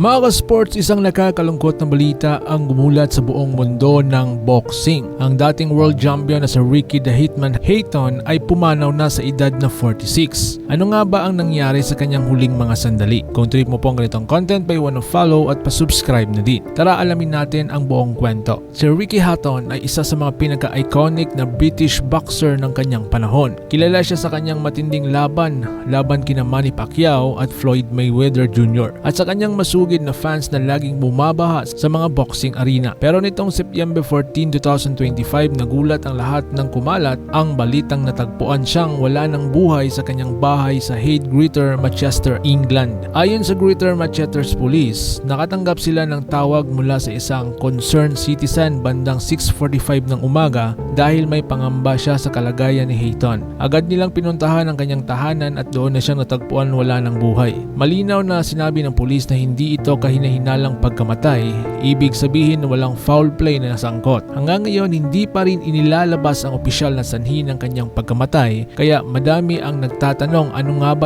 Mga ka-sports, isang nakakalungkot na balita ang gumulat sa buong mundo ng boxing. Ang dating world champion na si Ricky the Hitman Hayton ay pumanaw na sa edad na 46. Ano nga ba ang nangyari sa kanyang huling mga sandali? Kung trip mo po ang ganitong content, paiwan ng follow at pasubscribe na din. Tara alamin natin ang buong kwento. Si Ricky Hatton ay isa sa mga pinaka-iconic na British boxer ng kanyang panahon. Kilala siya sa kanyang matinding laban kina Manny Pacquiao at Floyd Mayweather Jr. at sa kanyang masugid na fans na laging bumabaha sa mga boxing arena. Pero nitong September 14, 2025, nagulat ang lahat ng kumalat ang balitang natagpuan siyang wala ng buhay sa kanyang bahay sa Hyde Greater, Manchester, England. Ayon sa Greater Manchester's Police, nakatanggap sila ng tawag mula sa isang concerned citizen bandang 6:45 ng umaga dahil may pangamba siya sa kalagayan ni Hayton. Agad nilang pinuntahan ang kanyang tahanan at doon na siyang natagpuan wala ng buhay. Malinaw na sinabi ng pulis na hindi ito kahina-hinalang pagkamatay, ibig sabihin na walang foul play na nasangkot. Hanggang ngayon, hindi pa rin inilalabas ang opisyal na sanhi ng kanyang pagkamatay, kaya madami ang nagtatanong ano nga ba